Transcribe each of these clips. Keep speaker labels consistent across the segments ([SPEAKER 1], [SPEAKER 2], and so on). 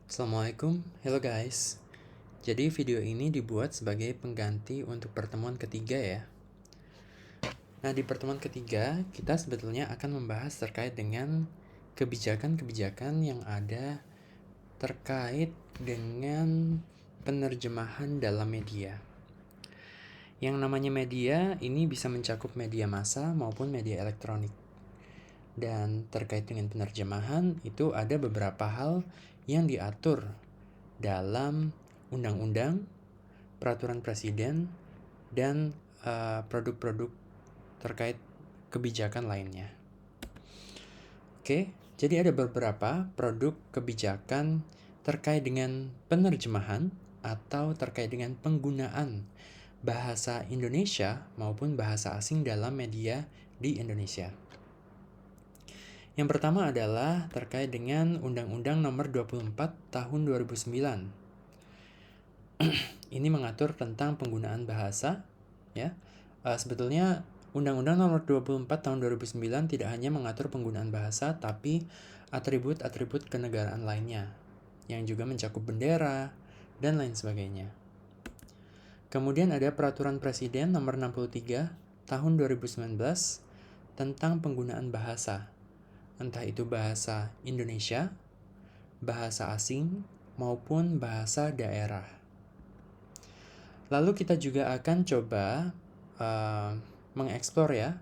[SPEAKER 1] Assalamualaikum, hello guys. Jadi video ini dibuat sebagai pengganti untuk pertemuan ketiga ya. Nah di pertemuan ketiga kita sebetulnya akan membahas terkait dengan kebijakan-kebijakan yang ada terkait dengan penerjemahan dalam media. Yang namanya media ini bisa mencakup media massa maupun media elektronik. Dan terkait dengan penerjemahan itu ada beberapa hal yang diatur dalam undang-undang, peraturan presiden, dan produk-produk terkait kebijakan lainnya. Oke, jadi ada beberapa produk kebijakan terkait dengan penerjemahan atau terkait dengan penggunaan bahasa Indonesia maupun bahasa asing dalam media di Indonesia. Yang pertama adalah terkait dengan Undang-Undang Nomor 24 Tahun 2009. Ini mengatur tentang penggunaan bahasa, ya. Sebetulnya Undang-Undang Nomor 24 Tahun 2009 tidak hanya mengatur penggunaan bahasa, tapi atribut-atribut kenegaraan lainnya, yang juga mencakup bendera dan lain sebagainya. Kemudian ada Peraturan Presiden Nomor 63 Tahun 2019 tentang penggunaan bahasa, entah itu bahasa Indonesia, bahasa asing, maupun bahasa daerah. Lalu kita juga akan coba mengeksplor ya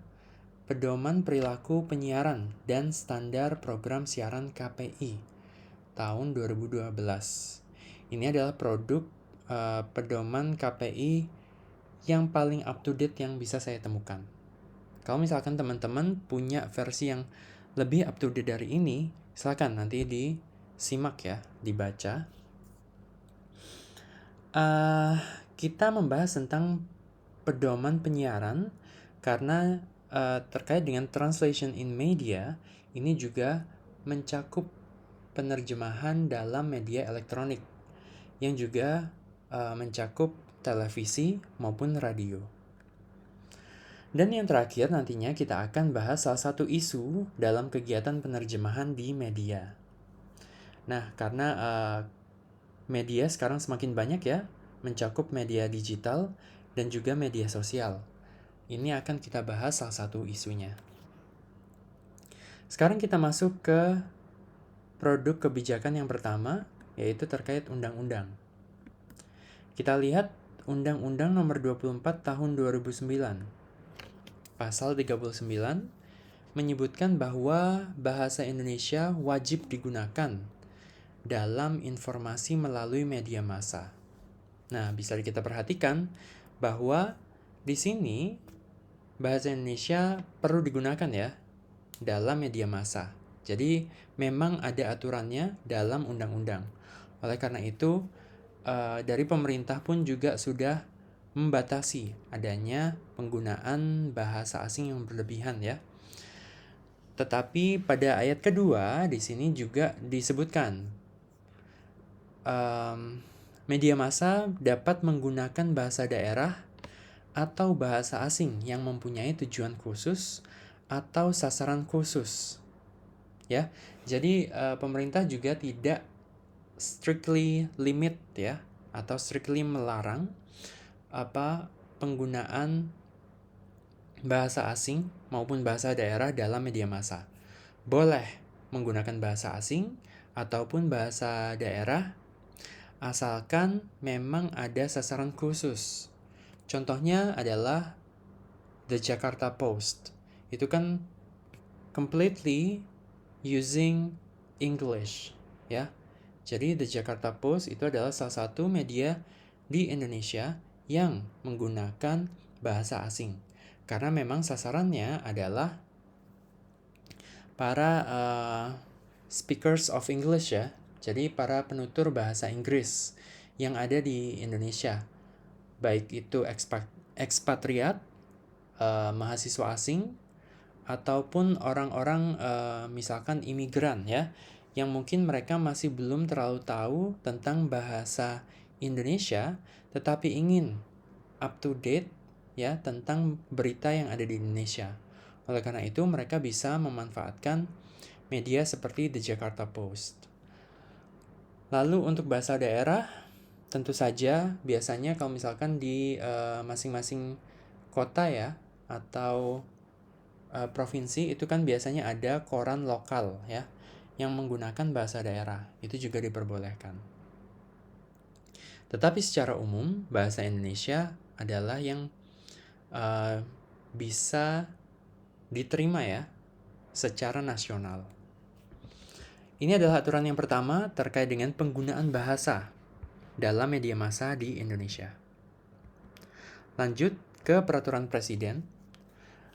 [SPEAKER 1] pedoman perilaku penyiaran dan standar program siaran KPI tahun 2012. Ini adalah produk pedoman KPI yang paling up to date yang bisa saya temukan. Kalau misalkan teman-teman punya versi yang lebih up to date dari ini, silakan nanti disimak ya, dibaca. Kita membahas tentang pedoman penyiaran karena terkait dengan translation in media ini juga mencakup penerjemahan dalam media elektronik yang juga mencakup televisi maupun radio. Dan yang terakhir nantinya kita akan bahas salah satu isu dalam kegiatan penerjemahan di media. Nah, karena media sekarang semakin banyak ya, mencakup media digital dan juga media sosial. Ini akan kita bahas salah satu isunya. Sekarang kita masuk ke produk kebijakan yang pertama, yaitu terkait undang-undang. Kita lihat Undang-Undang Nomor 24 Tahun 2009. Pasal 39 menyebutkan bahwa bahasa Indonesia wajib digunakan dalam informasi melalui media massa. Nah, bisa kita perhatikan bahwa di sini bahasa Indonesia perlu digunakan ya dalam media massa. Jadi memang ada aturannya dalam undang-undang. Oleh karena itu, dari pemerintah pun juga sudah membatasi adanya penggunaan bahasa asing yang berlebihan ya. Tetapi pada ayat kedua di sini juga disebutkan media massa dapat menggunakan bahasa daerah atau bahasa asing yang mempunyai tujuan khusus atau sasaran khusus. Ya. Jadi pemerintah juga tidak strictly limit ya atau strictly melarang penggunaan bahasa asing maupun bahasa daerah dalam media massa. Boleh menggunakan bahasa asing ataupun bahasa daerah asalkan memang ada sasaran khusus. Contohnya adalah The Jakarta Post. Itu kan completely using English ya. Jadi The Jakarta Post itu adalah salah satu media di Indonesia yang menggunakan bahasa asing. Karena memang sasarannya adalah para speakers of English ya. Jadi para penutur bahasa Inggris yang ada di Indonesia. Baik itu ekspatriat, mahasiswa asing, ataupun orang-orang misalkan imigran ya, yang mungkin mereka masih belum terlalu tahu tentang bahasa Indonesia, tetapi ingin up to date ya tentang berita yang ada di Indonesia. Oleh karena itu mereka bisa memanfaatkan media seperti The Jakarta Post. Lalu untuk bahasa daerah, tentu saja biasanya kalau misalkan di masing-masing kota ya, atau provinsi itu kan biasanya ada koran lokal ya, yang menggunakan bahasa daerah, itu juga diperbolehkan. Tetapi secara umum, bahasa Indonesia adalah yang bisa diterima ya, secara nasional. Ini adalah aturan yang pertama terkait dengan penggunaan bahasa dalam media massa di Indonesia. Lanjut ke peraturan presiden.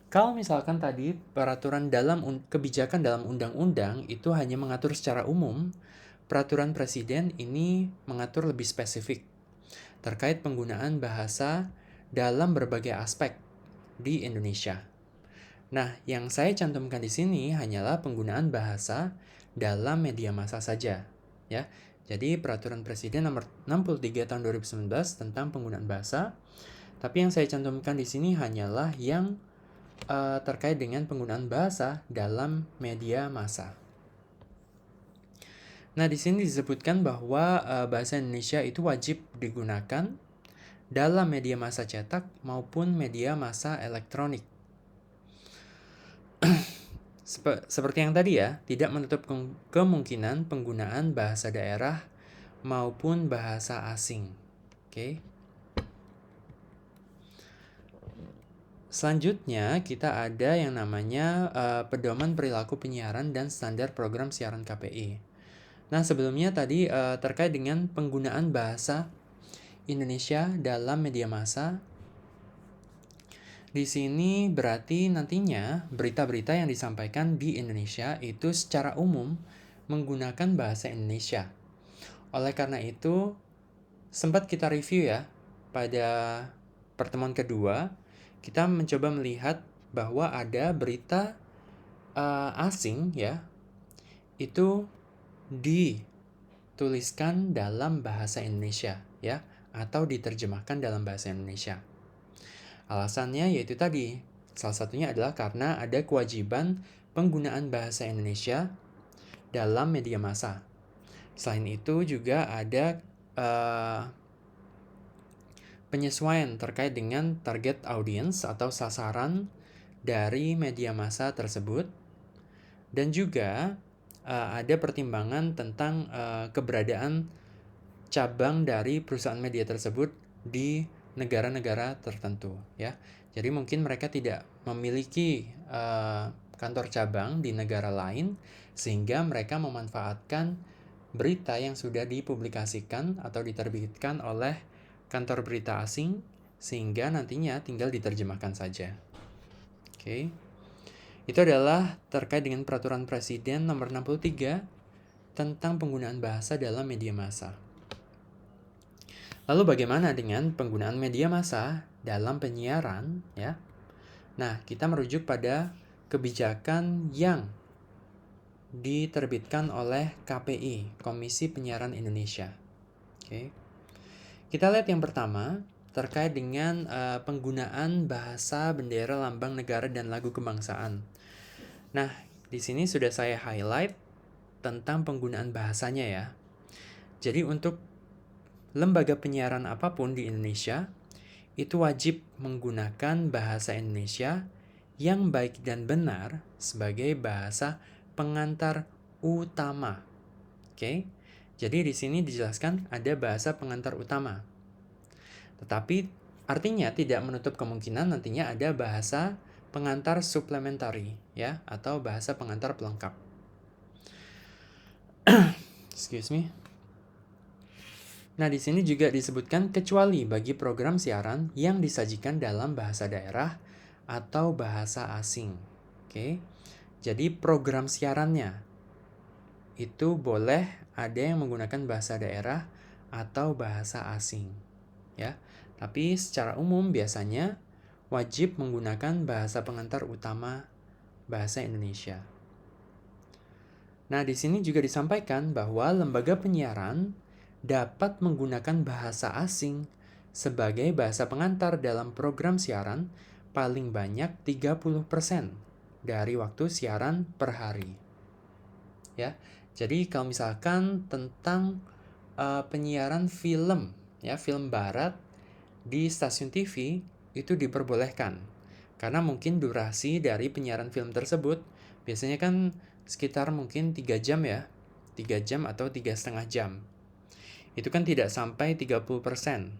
[SPEAKER 1] Kalau misalkan tadi peraturan dalam kebijakan dalam undang-undang itu hanya mengatur secara umum, peraturan presiden ini mengatur lebih spesifik terkait penggunaan bahasa dalam berbagai aspek di Indonesia. Nah, yang saya cantumkan di sini hanyalah penggunaan bahasa dalam media massa saja, ya. Jadi peraturan presiden nomor 63 tahun 2019 tentang penggunaan bahasa. Tapi yang saya cantumkan di sini hanyalah yang terkait dengan penggunaan bahasa dalam media massa. Nah, di sini disebutkan bahwa bahasa Indonesia itu wajib digunakan dalam media massa cetak maupun media massa elektronik. Seperti yang tadi ya, tidak menutup kemungkinan penggunaan bahasa daerah maupun bahasa asing. Oke. Selanjutnya kita ada yang namanya pedoman perilaku penyiaran dan standar program siaran KPI. Nah, sebelumnya tadi terkait dengan penggunaan bahasa Indonesia dalam media massa. Di sini berarti nantinya berita-berita yang disampaikan di Indonesia itu secara umum menggunakan bahasa Indonesia. Oleh karena itu, sempat kita review ya pada pertemuan kedua, kita mencoba melihat bahwa ada berita asing ya, itu dituliskan dalam bahasa Indonesia ya, atau diterjemahkan dalam bahasa Indonesia. Alasannya yaitu tadi, salah satunya adalah karena ada kewajiban penggunaan bahasa Indonesia dalam media massa. Selain itu juga ada penyesuaian terkait dengan target audience atau sasaran dari media massa tersebut. Dan juga ada pertimbangan tentang keberadaan cabang dari perusahaan media tersebut di negara-negara tertentu ya. Jadi mungkin mereka tidak memiliki kantor cabang di negara lain sehingga mereka memanfaatkan berita yang sudah dipublikasikan atau diterbitkan oleh kantor berita asing sehingga nantinya tinggal diterjemahkan saja. Oke. Itu adalah terkait dengan peraturan presiden nomor 63 tentang penggunaan bahasa dalam media massa. Lalu bagaimana dengan penggunaan media massa dalam penyiaran ya? Nah, kita merujuk pada kebijakan yang diterbitkan oleh KPI, Komisi Penyiaran Indonesia. Oke. Kita lihat yang pertama terkait dengan penggunaan bahasa, bendera, lambang negara dan lagu kebangsaan. Nah, di sini sudah saya highlight tentang penggunaan bahasanya ya. Jadi untuk lembaga penyiaran apapun di Indonesia itu wajib menggunakan bahasa Indonesia yang baik dan benar sebagai bahasa pengantar utama. Oke. Jadi di sini dijelaskan ada bahasa pengantar utama. Tetapi artinya tidak menutup kemungkinan nantinya ada bahasa pengantar supplementary ya, atau bahasa pengantar pelengkap. Excuse me. Nah, di sini juga disebutkan kecuali bagi program siaran yang disajikan dalam bahasa daerah atau bahasa asing. Oke. Jadi program siarannya itu boleh ada yang menggunakan bahasa daerah atau bahasa asing. Ya. Tapi secara umum biasanya wajib menggunakan bahasa pengantar utama bahasa Indonesia. Nah, di sini juga disampaikan bahwa lembaga penyiaran dapat menggunakan bahasa asing sebagai bahasa pengantar dalam program siaran paling banyak 30% dari waktu siaran per hari. Ya. Jadi kalau misalkan tentang penyiaran film, ya, film barat di stasiun TV itu diperbolehkan. Karena mungkin durasi dari penyiaran film tersebut biasanya kan sekitar mungkin 3 jam ya. 3 jam atau 3,5 jam. Itu kan tidak sampai 30%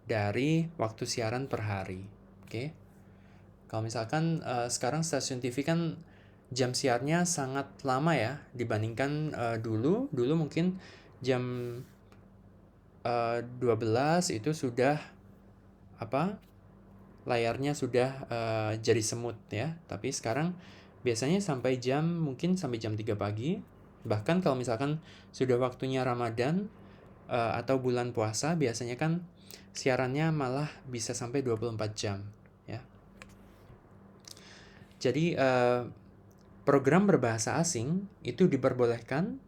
[SPEAKER 1] dari waktu siaran per hari. Oke. Kalau misalkan sekarang stasiun TV kan jam siarnya sangat lama ya dibandingkan dulu mungkin jam 12 itu sudah layarnya sudah jadi semut ya. Tapi sekarang biasanya mungkin sampai jam 3 pagi. Bahkan kalau misalkan sudah waktunya Ramadan atau bulan puasa, biasanya kan siarannya malah bisa sampai 24 jam ya. Jadi program berbahasa asing itu diperbolehkan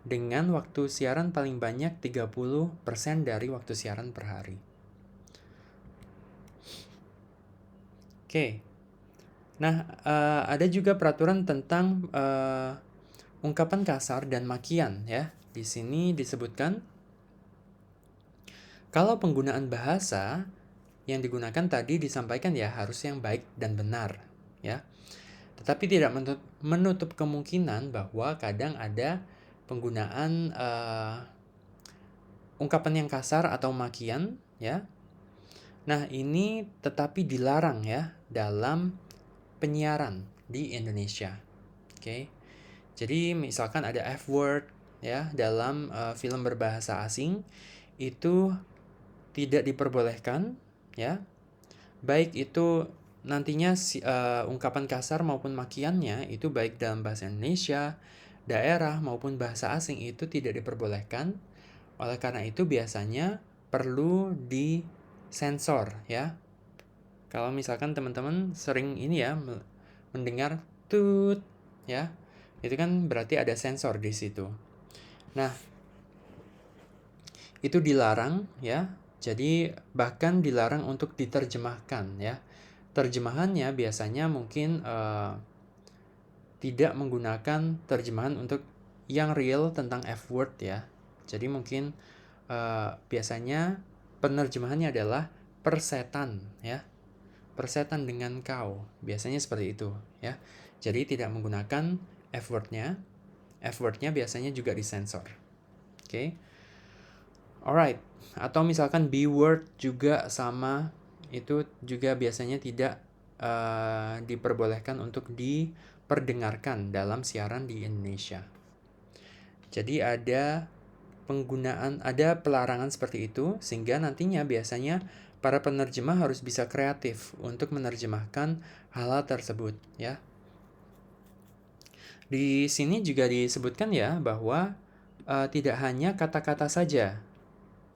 [SPEAKER 1] dengan waktu siaran paling banyak 30% dari waktu siaran per hari. Oke. Nah, ada juga peraturan tentang ungkapan kasar dan makian ya. Di sini disebutkan kalau penggunaan bahasa yang digunakan tadi disampaikan ya harus yang baik dan benar ya. Tetapi tidak menutup kemungkinan bahwa kadang ada penggunaan ungkapan yang kasar atau makian ya. Nah, ini tetapi dilarang ya dalam penyiaran di Indonesia. Oke. Jadi misalkan ada F-word ya dalam film berbahasa asing itu tidak diperbolehkan ya. Baik itu nantinya ungkapan kasar maupun makiannya itu baik dalam bahasa Indonesia, daerah maupun bahasa asing itu tidak diperbolehkan. Oleh karena itu biasanya perlu disensor ya. Kalau misalkan teman-teman sering ini ya mendengar tut ya, itu kan berarti ada sensor di situ. Nah, itu dilarang ya. Jadi bahkan dilarang untuk diterjemahkan ya. Terjemahannya biasanya mungkin tidak menggunakan terjemahan untuk yang real tentang F-word ya. Jadi mungkin biasanya penerjemahannya adalah persetan ya. Persetan dengan kau. Biasanya seperti itu ya. Jadi tidak menggunakan F-word-nya. F-word-nya biasanya juga disensor. Oke. Alright. Atau misalkan B-word juga sama. Itu juga biasanya tidak diperbolehkan untuk diperdengarkan dalam siaran di Indonesia. Jadi ada pelarangan seperti itu, sehingga nantinya biasanya para penerjemah harus bisa kreatif untuk menerjemahkan hal-hal tersebut ya. Di sini juga disebutkan ya bahwa tidak hanya kata-kata saja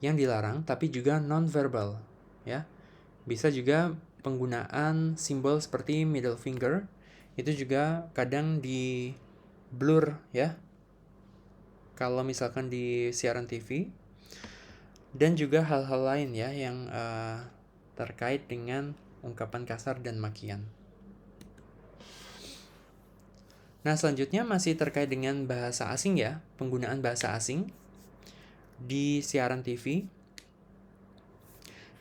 [SPEAKER 1] yang dilarang, tapi juga non-verbal ya. Bisa juga penggunaan simbol seperti middle finger itu juga kadang di blur ya. Kalau misalkan di siaran TV, dan juga hal-hal lain ya yang terkait dengan ungkapan kasar dan makian. Nah, selanjutnya masih terkait dengan bahasa asing ya, penggunaan bahasa asing di siaran TV.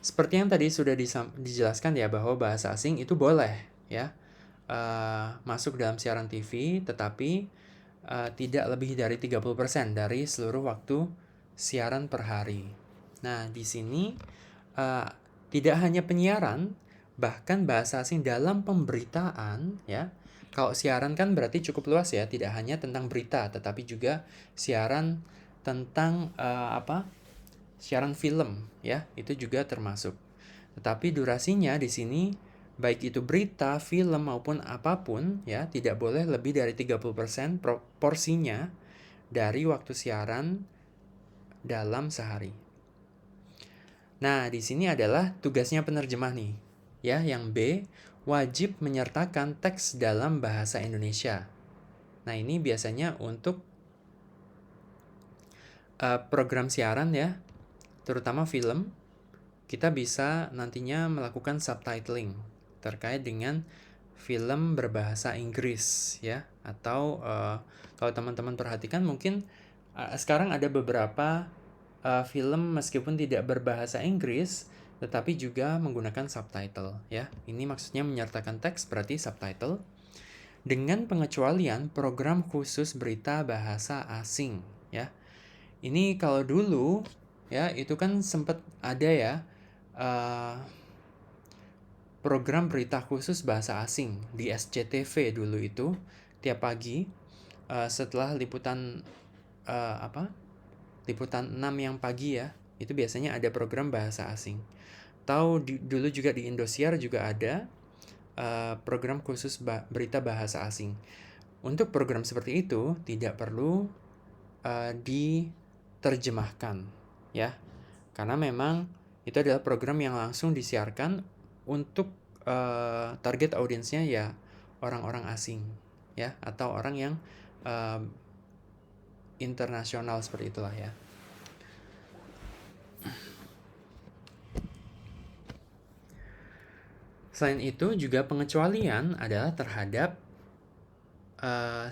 [SPEAKER 1] Seperti yang tadi sudah dijelaskan ya bahwa bahasa asing itu boleh ya masuk dalam siaran TV, tetapi tidak lebih dari 30% dari seluruh waktu siaran per hari. Nah, di sini tidak hanya penyiaran, bahkan bahasa asing dalam pemberitaan ya. Kalau siaran kan berarti cukup luas ya, tidak hanya tentang berita, tetapi juga siaran tentang siaran film ya, itu juga termasuk. Tetapi durasinya di sini baik itu berita, film maupun apapun ya, tidak boleh lebih dari 30% porsinya dari waktu siaran dalam sehari. Nah, di sini adalah tugasnya penerjemah nih. Ya, yang B, wajib menyertakan teks dalam bahasa Indonesia. Nah, ini biasanya untuk program siaran ya, terutama film, kita bisa nantinya melakukan subtitling terkait dengan film berbahasa Inggris ya, atau kalau teman-teman perhatikan mungkin sekarang ada beberapa film meskipun tidak berbahasa Inggris, tetapi juga menggunakan subtitle ya. Ini maksudnya menyertakan teks berarti subtitle. Dengan pengecualian program khusus berita bahasa asing ya. Ini kalau dulu ya itu kan sempat ada ya program berita khusus bahasa asing di SCTV dulu itu tiap pagi setelah liputan liputan 6 yang pagi ya, itu biasanya ada program bahasa asing. Dulu juga di Indosiar juga ada program khusus berita bahasa asing. Untuk program seperti itu tidak perlu diterjemahkan ya, karena memang itu adalah program yang langsung disiarkan untuk target audiensnya ya orang-orang asing ya, atau orang yang internasional seperti itulah ya. Selain itu juga pengecualian adalah terhadap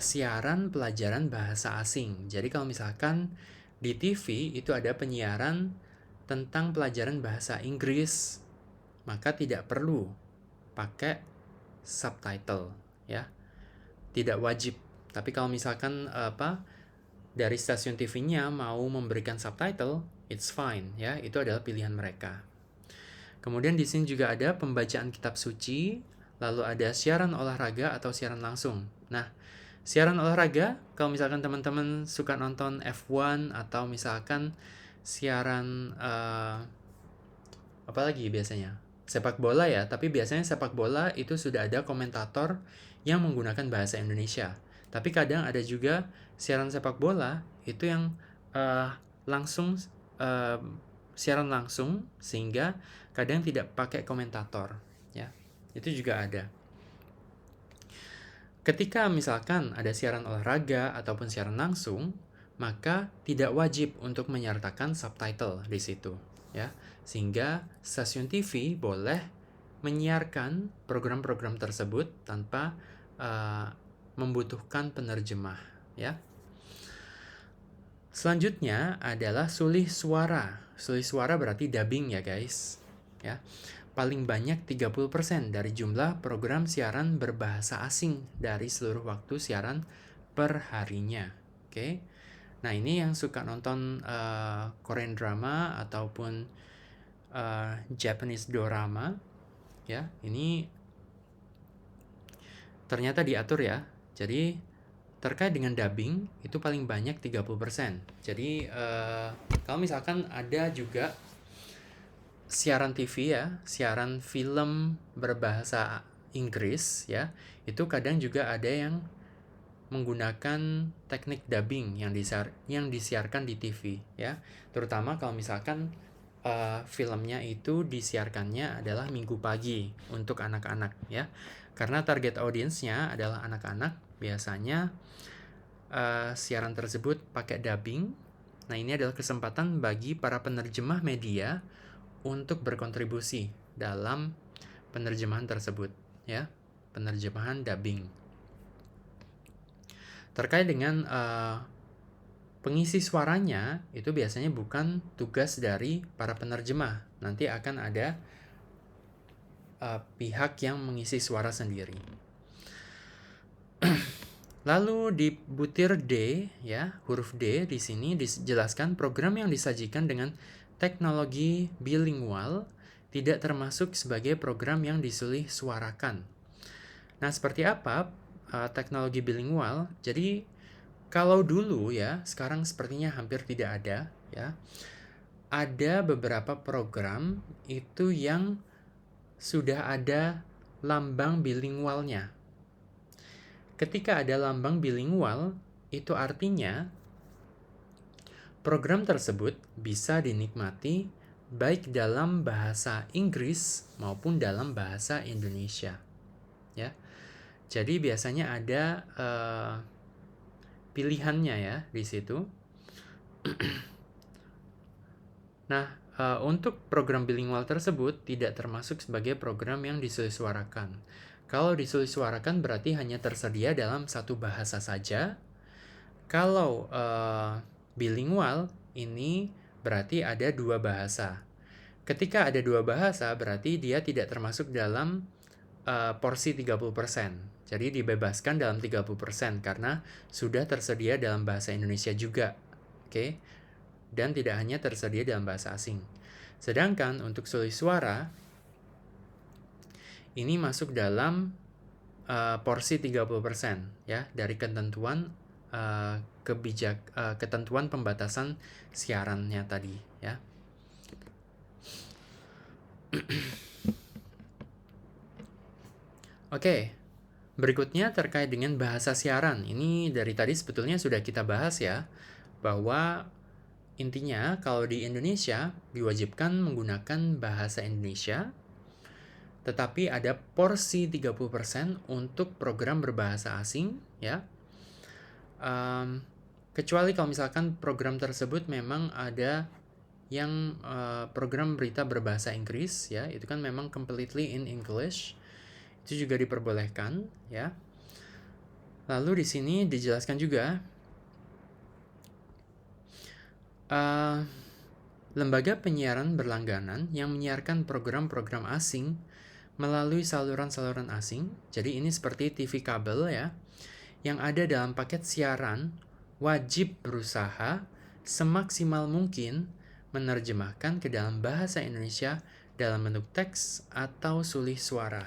[SPEAKER 1] siaran pelajaran bahasa asing. Jadi kalau misalkan di TV itu ada penyiaran tentang pelajaran bahasa Inggris, maka tidak perlu pakai subtitle ya. Tidak wajib. Tapi kalau misalkan dari stasiun TV-nya mau memberikan subtitle, it's fine ya. Itu adalah pilihan mereka. Kemudian di sini juga ada pembacaan kitab suci, lalu ada siaran olahraga atau siaran langsung. Nah, siaran olahraga, kalau misalkan teman-teman suka nonton F1 atau misalkan siaran apa lagi biasanya? Sepak bola ya, tapi biasanya sepak bola itu sudah ada komentator yang menggunakan bahasa Indonesia. Tapi kadang ada juga siaran sepak bola itu yang langsung siaran langsung, sehingga kadang tidak pakai komentator ya. Itu juga ada. Ketika misalkan ada siaran olahraga ataupun siaran langsung, maka tidak wajib untuk menyertakan subtitle di situ ya. Sehingga stasiun TV boleh menyiarkan program-program tersebut tanpa membutuhkan penerjemah ya. Selanjutnya adalah sulih suara. Sulih suara berarti dubbing ya guys ya. Paling banyak 30% dari jumlah program siaran berbahasa asing dari seluruh waktu siaran per harinya. Oke. Nah, ini yang suka nonton Korean drama ataupun Japanese dorama ya. Ini ternyata diatur ya. Jadi terkait dengan dubbing itu paling banyak 30%. Jadi kalau misalkan ada juga siaran TV ya, siaran film berbahasa Inggris ya, itu kadang juga ada yang menggunakan teknik dubbing yang disiarkan di TV ya. Terutama kalau misalkan filmnya itu disiarkannya adalah minggu pagi untuk anak-anak ya. Karena target audiensnya adalah anak-anak, biasanya siaran tersebut pakai dubbing. Nah, ini adalah kesempatan bagi para penerjemah media untuk berkontribusi dalam penerjemahan tersebut ya, penerjemahan dubbing. Terkait dengan pengisi suaranya, itu biasanya bukan tugas dari para penerjemah. Nanti akan ada pihak yang mengisi suara sendiri. Lalu di butir D ya, huruf D di sini dijelaskan program yang disajikan dengan teknologi bilingual tidak termasuk sebagai program yang disulih suarakan. Nah, seperti apa teknologi bilingual? Jadi kalau dulu ya, sekarang sepertinya hampir tidak ada ya. Ada beberapa program itu yang sudah ada lambang bilingualnya. Ketika ada lambang bilingual, itu artinya program tersebut bisa dinikmati baik dalam bahasa Inggris maupun dalam bahasa Indonesia. Ya. Jadi biasanya ada pilihannya ya di situ. Nah, untuk program bilingual tersebut tidak termasuk sebagai program yang disesuaikan. Kalau disesuaikan berarti hanya tersedia dalam satu bahasa saja. Kalau bilingual ini berarti ada 2 bahasa. Ketika ada 2 bahasa, berarti dia tidak termasuk dalam porsi 30%. Jadi dibebaskan dalam 30% karena sudah tersedia dalam bahasa Indonesia juga. Oke? Dan tidak hanya tersedia dalam bahasa asing. Sedangkan untuk sulih suara, ini masuk dalam porsi 30% ya dari ketentuan ketentuan pembatasan siarannya tadi ya. Oke, berikutnya terkait dengan bahasa siaran. Ini dari tadi sebetulnya sudah kita bahas ya, bahwa intinya kalau di Indonesia diwajibkan menggunakan bahasa Indonesia, tetapi ada porsi 30% untuk program berbahasa asing ya. Kecuali kalau misalkan program tersebut memang ada yang program berita berbahasa Inggris ya, itu kan memang completely in English. Itu juga diperbolehkan ya. Lalu di sini dijelaskan juga lembaga penyiaran berlangganan yang menyiarkan program-program asing melalui saluran-saluran asing. Jadi ini seperti TV kabel ya, yang ada dalam paket siaran wajib berusaha semaksimal mungkin menerjemahkan ke dalam bahasa Indonesia dalam bentuk teks atau sulih suara.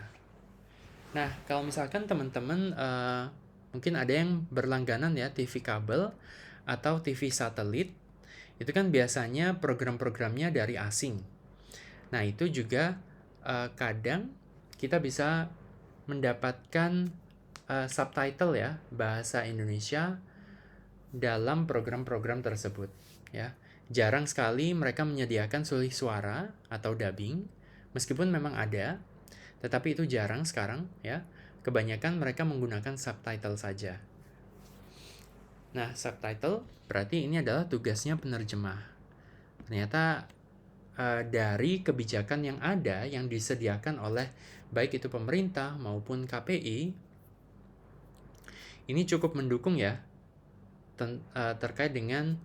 [SPEAKER 1] Nah, kalau misalkan teman-teman mungkin ada yang berlangganan ya TV kabel atau TV satelit, itu kan biasanya program-programnya dari asing. Nah, itu juga kadang kita bisa mendapatkan subtitle ya bahasa Indonesia dalam program-program tersebut ya. Jarang sekali mereka menyediakan sulih suara atau dubbing, meskipun memang ada, tetapi itu jarang sekarang ya. Kebanyakan mereka menggunakan subtitle saja. Nah, subtitle berarti ini adalah tugasnya penerjemah. Ternyata dari kebijakan yang ada yang disediakan oleh baik itu pemerintah maupun KPI, ini cukup mendukung ya terkait dengan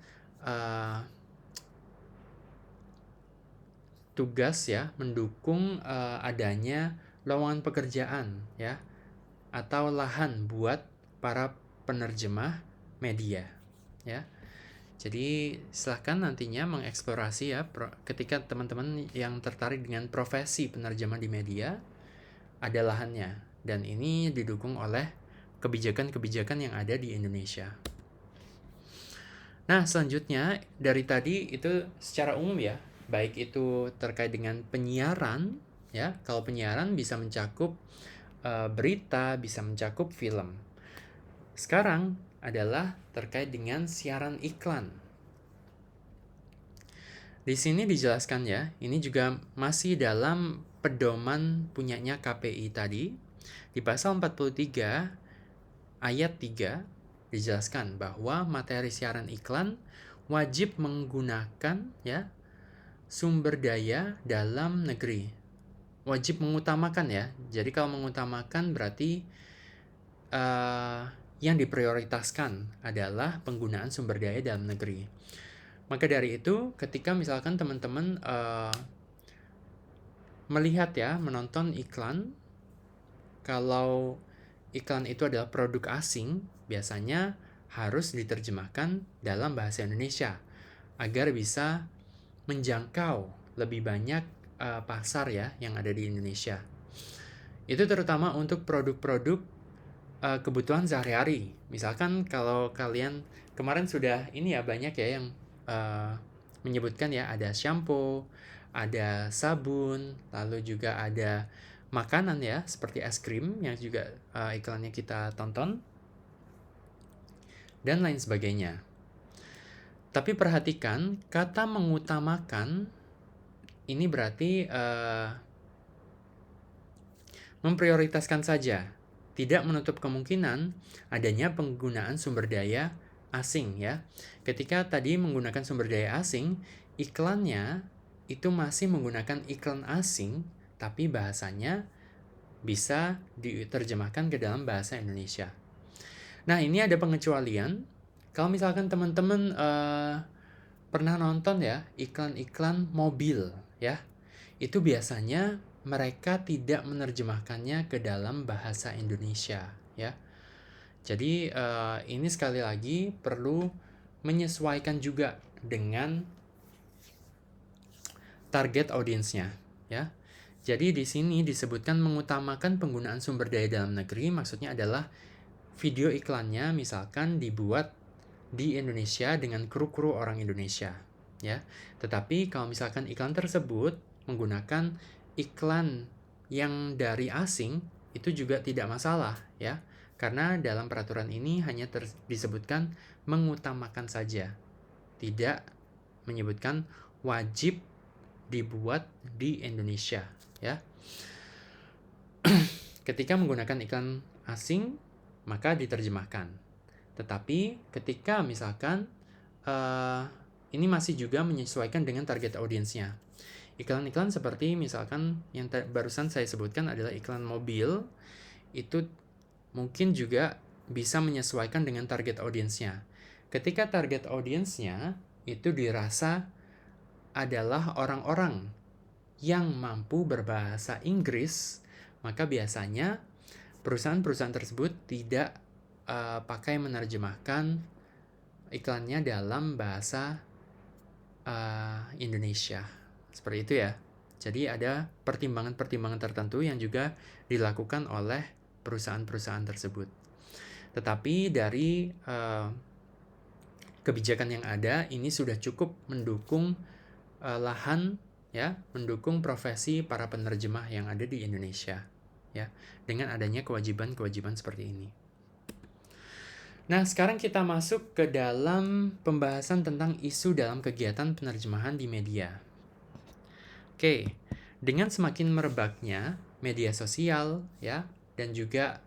[SPEAKER 1] tugas ya, mendukung adanya lowongan pekerjaan ya, atau lahan buat para penerjemah media ya. Jadi silahkan nantinya mengeksplorasi ya, ketika teman-teman yang tertarik dengan profesi penerjemah di media, ada lahannya, dan ini didukung oleh kebijakan-kebijakan yang ada di Indonesia. Nah, selanjutnya dari tadi itu secara umum ya, baik itu terkait dengan penyiaran ya. Kalau penyiaran bisa mencakup berita, bisa mencakup film. Sekarang adalah terkait dengan siaran iklan. Di sini dijelaskan ya, ini juga masih dalam pedoman punyanya KPI tadi. Di pasal 43 ayat 3 dijelaskan bahwa materi siaran iklan wajib menggunakan ya sumber daya dalam negeri. Wajib mengutamakan ya. Jadi kalau mengutamakan berarti yang diprioritaskan adalah penggunaan sumber daya dalam negeri. Maka dari itu, ketika misalkan teman-teman melihat ya, menonton iklan, kalau iklan itu adalah produk asing, biasanya harus diterjemahkan dalam bahasa Indonesia agar bisa menjangkau lebih banyak pasar ya yang ada di Indonesia. Itu terutama untuk produk-produk kebutuhan sehari-hari. Misalkan kalau kalian kemarin sudah ini ya banyak ya yang menyebutkan ya, ada shampoo, ada sabun, lalu juga ada makanan ya seperti es krim yang juga iklannya kita tonton, dan lain sebagainya. Tapi perhatikan kata mengutamakan ini berarti memprioritaskan saja, tidak menutup kemungkinan adanya penggunaan sumber daya asing ya. Ketika tadi menggunakan sumber daya asing, iklannya itu masih menggunakan iklan asing, tapi bahasanya bisa diterjemahkan ke dalam bahasa Indonesia. Nah, ini ada pengecualian. Kalau misalkan teman-teman pernah nonton ya iklan-iklan mobil ya, itu biasanya mereka tidak menerjemahkannya ke dalam bahasa Indonesia ya. Jadi ini sekali lagi perlu menyesuaikan juga dengan target audiensnya ya. Jadi di sini disebutkan mengutamakan penggunaan sumber daya dalam negeri, maksudnya adalah video iklannya misalkan dibuat di Indonesia dengan kru-kru orang Indonesia ya. Tetapi kalau misalkan iklan tersebut menggunakan iklan yang dari asing, itu juga tidak masalah ya. Karena dalam peraturan ini hanya disebutkan mengutamakan saja, tidak menyebutkan wajib dibuat di Indonesia ya. Ketika menggunakan iklan asing, maka diterjemahkan. Tetapi ketika misalkan ini masih juga menyesuaikan dengan target audiensnya. Iklan-iklan seperti misalkan yang barusan saya sebutkan adalah iklan mobil, itu mungkin juga bisa menyesuaikan dengan target audiensnya. Ketika target audiensnya itu dirasa adalah orang-orang yang mampu berbahasa Inggris, maka biasanya perusahaan-perusahaan tersebut tidak pakai menerjemahkan iklannya dalam bahasa Indonesia. Seperti itu ya. Jadi ada pertimbangan-pertimbangan tertentu yang juga dilakukan oleh perusahaan-perusahaan tersebut. Tetapi dari kebijakan yang ada ini sudah cukup mendukung lahan ya, mendukung profesi para penerjemah yang ada di Indonesia ya, dengan adanya kewajiban-kewajiban seperti ini. Nah, sekarang kita masuk ke dalam pembahasan tentang isu dalam kegiatan penerjemahan di media. Oke, dengan semakin merebaknya media sosial ya, dan juga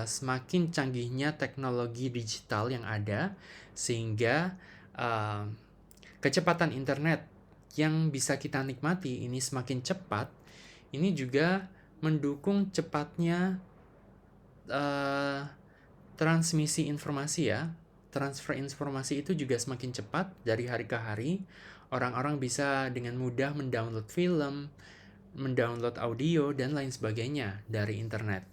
[SPEAKER 1] semakin canggihnya teknologi digital yang ada, sehingga kecepatan internet yang bisa kita nikmati ini semakin cepat, ini juga mendukung cepatnya transmisi informasi ya. Transfer informasi itu juga semakin cepat dari hari ke hari. Orang-orang bisa dengan mudah mendownload film, mendownload audio, dan lain sebagainya dari internet.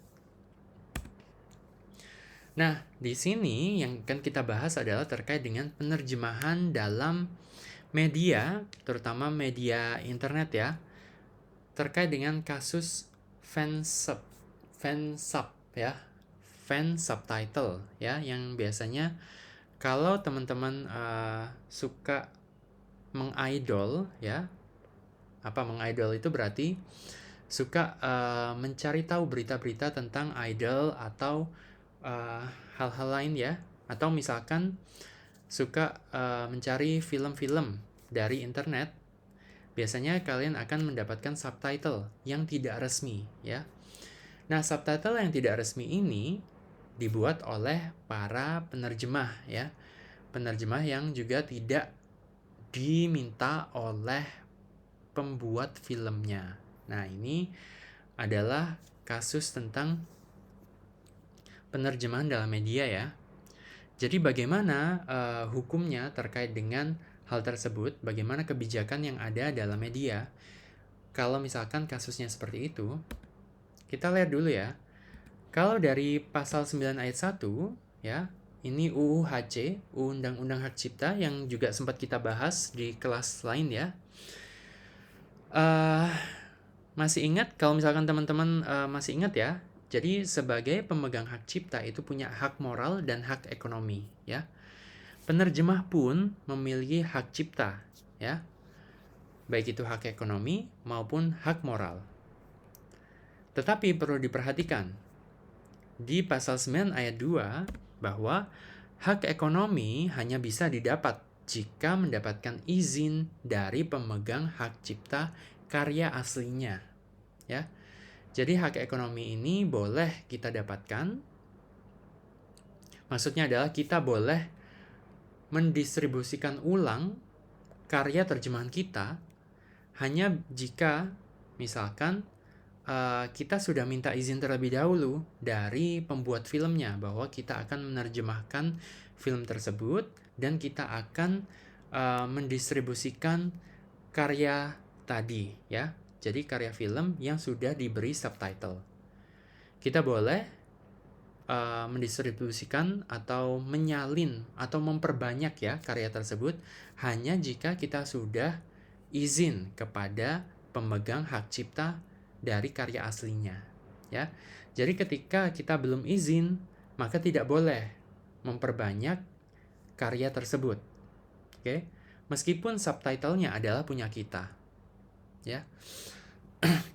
[SPEAKER 1] Nah, di sini yang akan kita bahas adalah terkait dengan penerjemahan dalam media, terutama media internet ya, terkait dengan kasus fansub ya, fan subtitle ya, yang biasanya kalau teman-teman suka mengidol ya, apa mengidol itu berarti suka mencari tahu berita-berita tentang idol atau hal-hal lain ya, atau misalkan suka mencari film-film dari internet, biasanya kalian akan mendapatkan subtitle yang tidak resmi ya. Nah, subtitle yang tidak resmi ini dibuat oleh para penerjemah ya. Penerjemah yang juga tidak diminta oleh pembuat filmnya. Nah, ini adalah kasus tentang penerjemahan dalam media ya. Jadi bagaimana hukumnya terkait dengan hal tersebut, bagaimana kebijakan yang ada dalam media. Kalau misalkan kasusnya seperti itu, kita lihat dulu ya. Kalau dari pasal 9 ayat 1 ya, ini UU HC, Undang-Undang Hak Cipta yang juga sempat kita bahas di kelas lain ya. Masih ingat? Kalau misalkan teman-teman masih ingat ya, jadi sebagai pemegang hak cipta itu punya hak moral dan hak ekonomi ya. Penerjemah pun memiliki hak cipta ya, baik itu hak ekonomi maupun hak moral. Tetapi perlu diperhatikan di pasal 9 ayat 2 bahwa hak ekonomi hanya bisa didapat jika mendapatkan izin dari pemegang hak cipta karya aslinya ya. Jadi hak ekonomi ini boleh kita dapatkan, maksudnya adalah kita boleh mendistribusikan ulang karya terjemahan kita hanya jika misalkan kita sudah minta izin terlebih dahulu dari pembuat filmnya bahwa kita akan menerjemahkan film tersebut dan kita akan mendistribusikan karya tadi ya. Jadi karya film yang sudah diberi subtitle. Kita boleh mendistribusikan atau menyalin atau memperbanyak ya karya tersebut hanya jika kita sudah izin kepada pemegang hak cipta dari karya aslinya ya. Jadi ketika kita belum izin, maka tidak boleh memperbanyak karya tersebut. Oke? Meskipun subtitlenya adalah punya kita. Ya.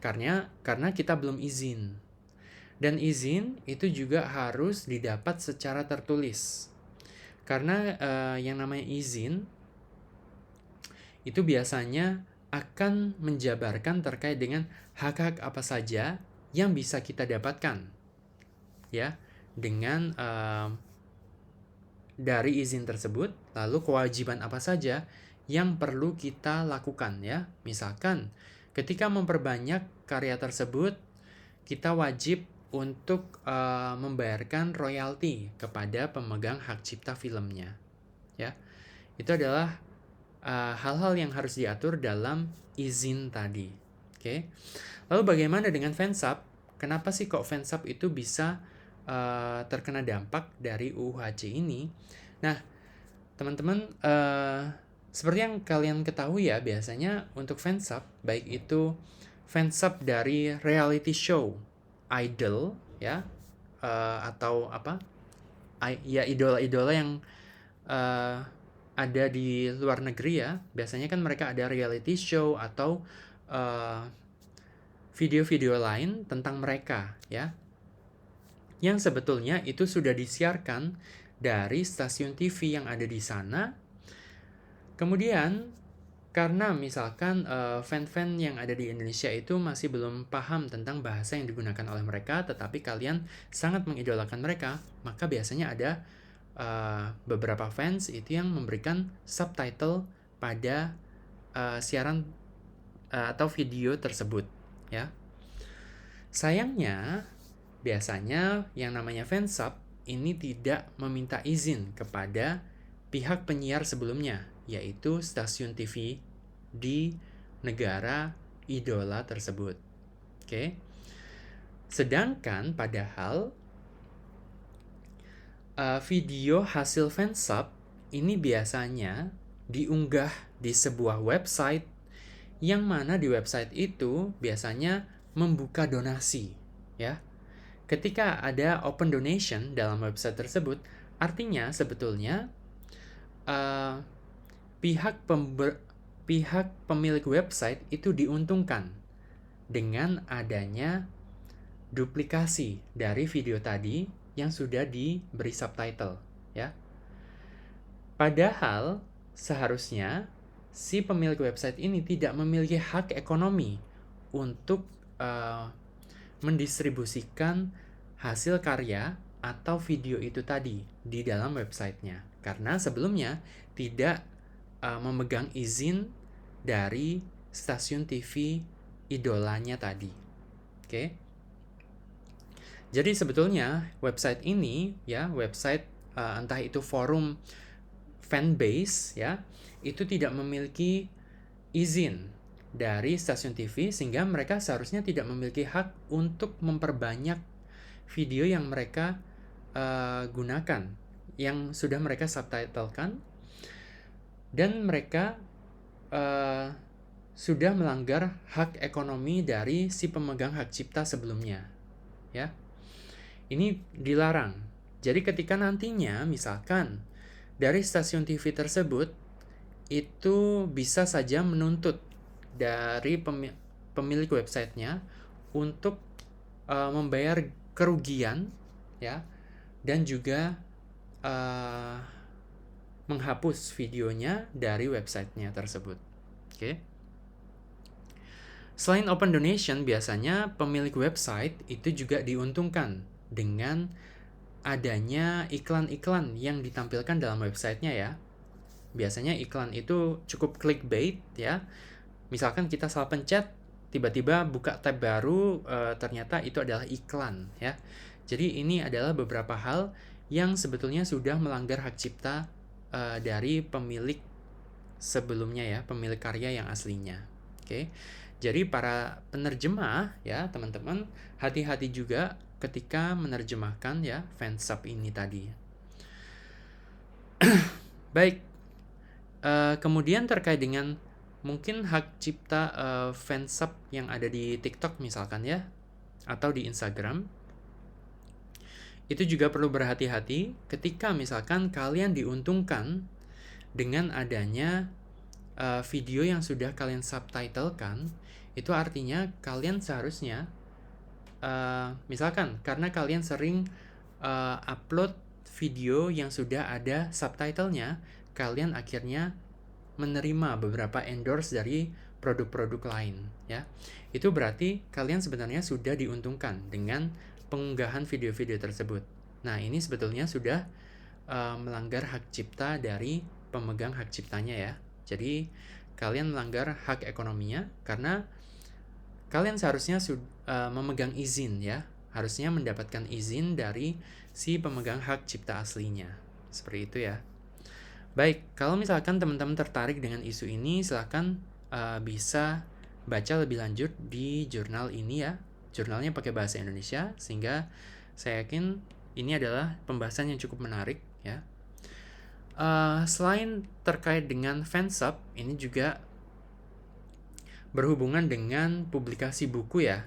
[SPEAKER 1] karena kita belum izin. Dan izin itu juga harus didapat secara tertulis. Karena yang namanya izin itu biasanya akan menjabarkan terkait dengan hak-hak apa saja yang bisa kita dapatkan. Ya, dengan dari izin tersebut, lalu kewajiban apa saja yang perlu kita lakukan ya. Misalkan ketika memperbanyak karya tersebut, kita wajib untuk membayarkan royalti kepada pemegang hak cipta filmnya. Ya, itu adalah hal-hal yang harus diatur dalam izin tadi. Oke. Lalu bagaimana dengan fansub? Kenapa sih kok fansub itu bisa terkena dampak dari UUHC ini? Nah, teman-teman, seperti yang kalian ketahui ya, biasanya untuk fansub, baik itu fansub dari reality show, idol ya, atau apa? Ya idola-idola yang ada di luar negeri ya. Biasanya kan mereka ada reality show atau video-video lain tentang mereka ya. Yang sebetulnya itu sudah disiarkan dari stasiun TV yang ada di sana. Kemudian karena misalkan fan-fan yang ada di Indonesia itu masih belum paham tentang bahasa yang digunakan oleh mereka, tetapi kalian sangat mengidolakan mereka, maka biasanya ada beberapa fans itu yang memberikan subtitle pada siaran atau video tersebut ya. Sayangnya biasanya yang namanya fansub ini tidak meminta izin kepada pihak penyiar sebelumnya, yaitu stasiun TV di negara idola tersebut. Oke. Sedangkan padahal video hasil fansub ini biasanya diunggah di sebuah website yang mana di website itu biasanya membuka donasi ya. Ketika ada open donation dalam website tersebut, artinya sebetulnya pihak pemilik website itu diuntungkan dengan adanya duplikasi dari video tadi yang sudah diberi subtitle ya. Padahal seharusnya si pemilik website ini tidak memiliki hak ekonomi untuk mendistribusikan hasil karya atau video itu tadi di dalam websitenya, karena sebelumnya tidak memegang izin dari stasiun TV idolanya tadi. Oke. Jadi sebetulnya website ini ya, website entah itu forum fanbase ya, itu tidak memiliki izin dari stasiun TV, sehingga mereka seharusnya tidak memiliki hak untuk memperbanyak video yang mereka gunakan, yang sudah mereka subtitlekan, dan mereka sudah melanggar hak ekonomi dari si pemegang hak cipta sebelumnya ya. Ini dilarang. Jadi ketika nantinya misalkan dari stasiun TV tersebut itu bisa saja menuntut dari pemilik websitenya untuk membayar kerugian ya, dan juga menghapus videonya dari websitenya tersebut. Oke. Selain open donation, biasanya pemilik website itu juga diuntungkan dengan adanya iklan-iklan yang ditampilkan dalam websitenya ya. Biasanya iklan itu cukup clickbait ya. Misalkan kita salah pencet, tiba-tiba buka tab baru, ternyata itu adalah iklan ya. Jadi ini adalah beberapa hal yang sebetulnya sudah melanggar hak cipta dari pemilik sebelumnya ya, pemilik karya yang aslinya. Oke. Jadi para penerjemah ya, teman-teman, hati-hati juga ketika menerjemahkan ya fansub ini tadi. Baik. Kemudian terkait dengan mungkin hak cipta fansub yang ada di TikTok misalkan ya, atau di Instagram, itu juga perlu berhati-hati ketika misalkan kalian diuntungkan dengan adanya video yang sudah kalian subtitlekan. Itu artinya kalian seharusnya misalkan karena kalian sering upload video yang sudah ada subtitlenya, kalian akhirnya menerima beberapa endorse dari produk-produk lain ya. Itu berarti kalian sebenarnya sudah diuntungkan dengan pengunggahan video-video tersebut. Nah, ini sebetulnya sudah melanggar hak cipta dari pemegang hak ciptanya ya. Jadi kalian melanggar hak ekonominya karena kalian seharusnya memegang izin ya. Harusnya mendapatkan izin dari si pemegang hak cipta aslinya. Seperti itu ya. Baik, kalau misalkan teman-teman tertarik dengan isu ini, silahkan bisa baca lebih lanjut di jurnal ini ya. Jurnalnya pakai bahasa Indonesia, sehingga saya yakin ini adalah pembahasan yang cukup menarik ya. Selain terkait dengan fansub, ini juga berhubungan dengan publikasi buku ya.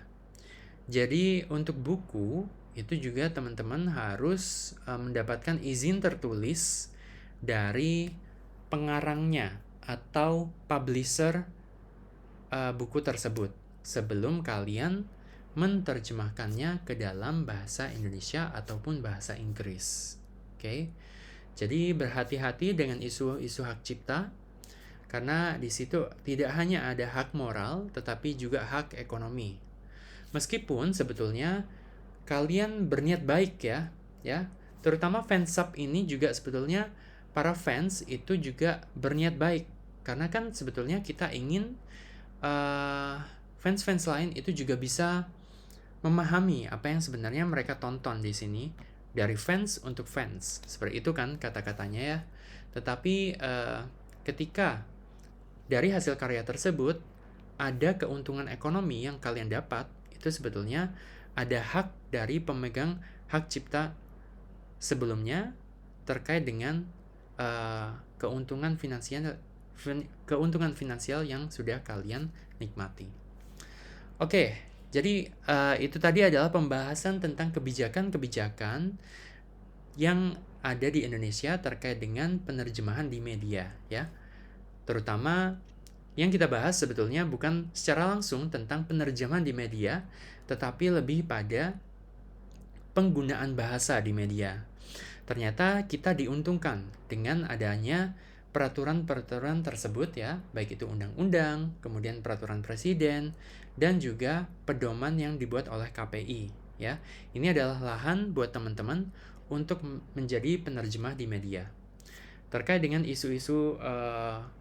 [SPEAKER 1] Jadi untuk buku, itu juga teman-teman harus mendapatkan izin tertulis dari pengarangnya atau publisher buku tersebut sebelum kalian menerjemahkannya ke dalam bahasa Indonesia ataupun bahasa Inggris. Oke. Jadi berhati-hati dengan isu-isu hak cipta karena di situ tidak hanya ada hak moral tetapi juga hak ekonomi. Meskipun sebetulnya kalian berniat baik ya. Terutama fansub ini juga sebetulnya para fans itu juga berniat baik karena kan sebetulnya kita ingin fans-fans lain itu juga bisa memahami apa yang sebenarnya mereka tonton di sini, dari fans untuk fans, seperti itu kan kata-katanya ya. Tetapi ketika dari hasil karya tersebut ada keuntungan ekonomi yang kalian dapat, itu sebetulnya ada hak dari pemegang hak cipta sebelumnya terkait dengan keuntungan finansial yang sudah kalian nikmati. Oke, jadi itu tadi adalah pembahasan tentang kebijakan-kebijakan yang ada di Indonesia terkait dengan penerjemahan di media ya. Terutama yang kita bahas sebetulnya bukan secara langsung tentang penerjemahan di media, tetapi lebih pada penggunaan bahasa di media. Ternyata kita diuntungkan dengan adanya peraturan-peraturan tersebut ya, baik itu undang-undang, kemudian peraturan presiden, dan juga pedoman yang dibuat oleh KPI ya. Ini adalah lahan buat teman-teman untuk menjadi penerjemah di media. Terkait dengan isu-isu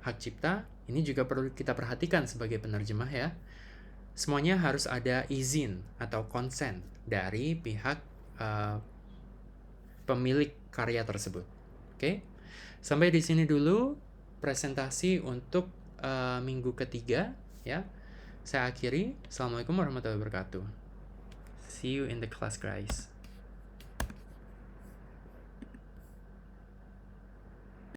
[SPEAKER 1] hak cipta, ini juga perlu kita perhatikan sebagai penerjemah ya. Semuanya harus ada izin atau konsen dari pihak pemilik karya tersebut. Oke? Sampai di sini dulu presentasi untuk minggu ketiga ya. Saya akhiri. Assalamualaikum warahmatullahi wabarakatuh. See you in the class guys.